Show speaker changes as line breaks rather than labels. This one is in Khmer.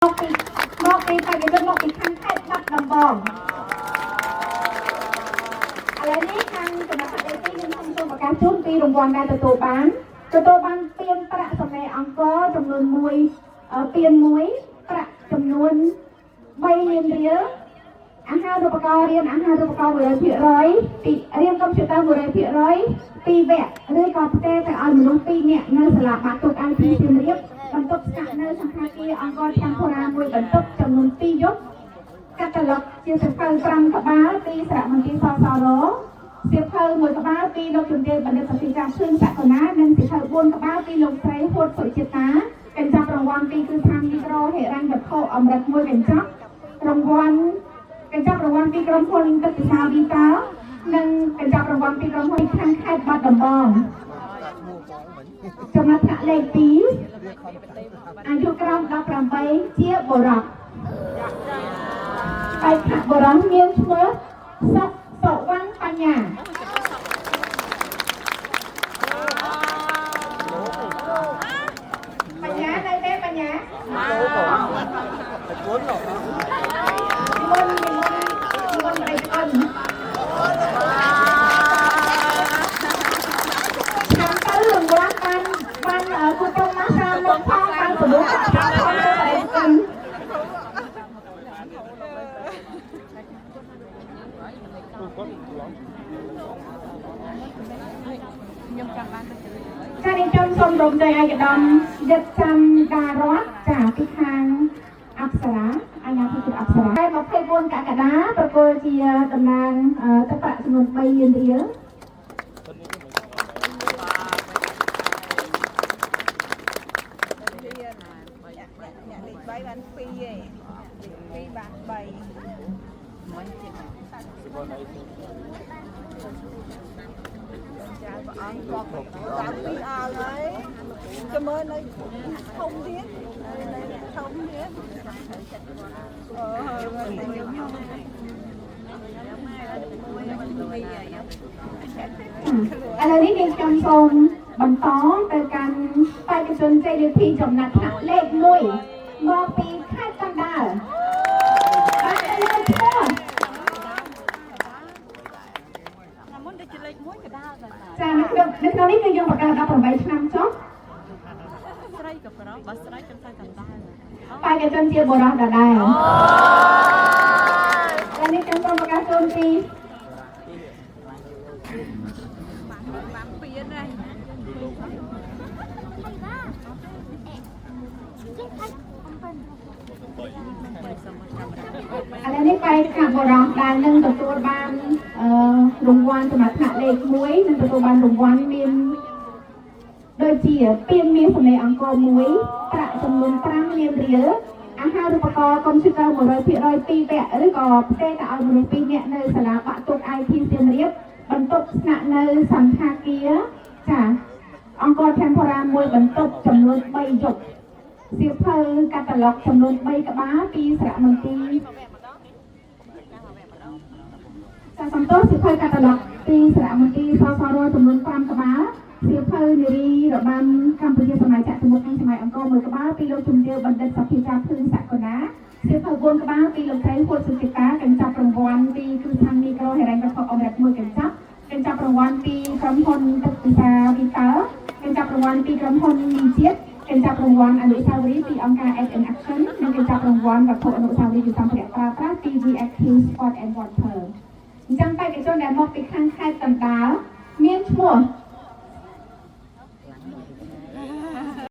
មកពីបច្ចុប្បន្នមកពីខាងខេត្តបាត់ដំបងឥឡូវនេះខាងគណៈបដិទីនឹងសូមប្រកាសជូនពីរង្វាន់ដែលទទួលបានពានប្រាក់សម្ដែងអង្គរចំនួន1ពាន1ប្រាក់ចំនួន3លានរៀលអាហារូបករណ៍រៀនអាហារូបករណ៍ 100% ពីរៀនកុំព្យូទ័រ 100% ពីវគ្គឬក៏ផ្ទេរទៅឲ្យមនុស្ស2នាក់នៅសាលាបាក់ទុក IT សៀមរាបបន្ទប់ស្នាក់នៅសង្ឃាគារអង្គរទាំងធរាមួយបន្ទប់ចំនួន2យប់កាតាឡុកជាសៀវភៅ5ក្បាលពីសារមន្ទីរសសរសៀវភៅ1ក្បាលពីលោកជំទាវបណ្ឌិតសទីកាភឿនសក្កណានិងសៀវភៅ4ក្បាលពីលោកស្រីហួតសុចិតាកញ្ចប់រង្វាន់2គឺ5មីក្រូហិរញ្ញវត្ថុអម្រិត1កញ្ចប់រង្វាន់កញ្ចប់រង្វាន់ពីក្រុមហ៊ុនទឹកពិសាវីតានិងកញ្ចប់រង្វាន់ពីក្រុមហ៊ុនខាងខេត្តបាត់ដំបងចំណុចថ្នាក់លេខ2អាយុក្រោម18ជាបុរសបេក្ខបុរសមានឈ្មោះសុវណ្ណបញ្ញានៅទេបញ្ញាមុនអីអន់ចាំទៅរង្វាន់បានគូតុងម៉ាសាមុនផងបានប្រមុខតាមផងទៅអីចឹងខ្ញុំចាំបានទៅចានេះខ្ញុំសូមរំលឹកឯកឧត្តមយិតច័ន្ទដារតចាពីខាងអប្សរាអាញាធិបតីអប្សរា24កក្កដាប្រគល់ជាតំណាងទឹកប្រាក់ចំនួន3លានរៀលអ្នកលេខ3បាន2ឯង2បាន3មិនទៀតចាព្រះអង្គบอกតាមពីអើហើយចាំមើលនៅធំទៀតធំទៀតឥឡូវនេះយើងខ្ញុំសូមបន្តទៅកាន់បេក្ខជន JDP ចំណាត់ថ្នាក់លេខ1មកពីខេត្តកណ្ដាលបានទៅលើឈ្មោះមុនទៅលេខ1កណ្ដាលចានៅក្នុងនេះគឺយើងប្រកាស18ឆ្នាំចុះស្រីក៏ប្រុសបើស្រីខ្ញុំទៅកណ្ដាលបេក្ខជនជាបុរសដដែលហើយនេះខ្ញុំសូមប្រកាសជូនពីបានពៀនហើយឥឡូវនេះបេក្ខបុរសដែលនឹងទទួលបានរង្វាន់ចំណាត់ថ្នាក់លេខ1នឹងទទួលបានរង្វាន់មានដូចជាពានមានសម្លេងអង្គរ1ប្រាក់ចំនួន5លានរៀលអាហារូបករណ៍កុំព្យូទ័រ 100% 2វគ្គឬក៏ផ្ទេរទៅឲ្យមនុស្ស2នាក់នៅសាលាបាក់ទុក IT សៀមរាបបន្ទប់ស្នាក់នៅសង្ឃាគារចាអង្គរទាំងធរាមួយបន្ទប់ចំនួន3យប់សៀវភៅកាតាឡុកចំនួន3ក្បាលពីសារមន្ទីរសំទោសសៀវភៅកាតាឡុកពីសារមន្ទីរសសរចំនួន5ក្បាលសៀវភៅនារីរបាំកម្ពុជាសម័យចតុមុខនិងសម័យអង្គរ1ក្បាលពីលោកជំទាវបណ្ឌិតសភាការភឿនសក្កណាសៀវភៅ4ក្បាលពីលោកស្រីហួតសុចិតាកញ្ចប់រង្វាន់ពីគឺខាងមីក្រូហិរញ្ញវត្ថុអម្រិត1កញ្ចប់កញ្ចប់រង្វាន់ពីក្រុមហ៊ុនទឹកពិសាវីតាកញ្ចប់រង្វាន់ពីក្រុមហ៊ុនមីជាតិកញ្ចប់រង្វាន់អនុស្សាវរីយ៍ពីអង្គការ SN Action និងកញ្ចប់រង្វាន់វត្ថុអនុស្សាវរីយ៍ពីសម្ភារៈប្រើប្រាស់ពី VXQ Sport and Water អញ្ចឹងបេក្ខជនដែលមកពីខាងខេត្តកណ្ដាលមានឈ្មោះ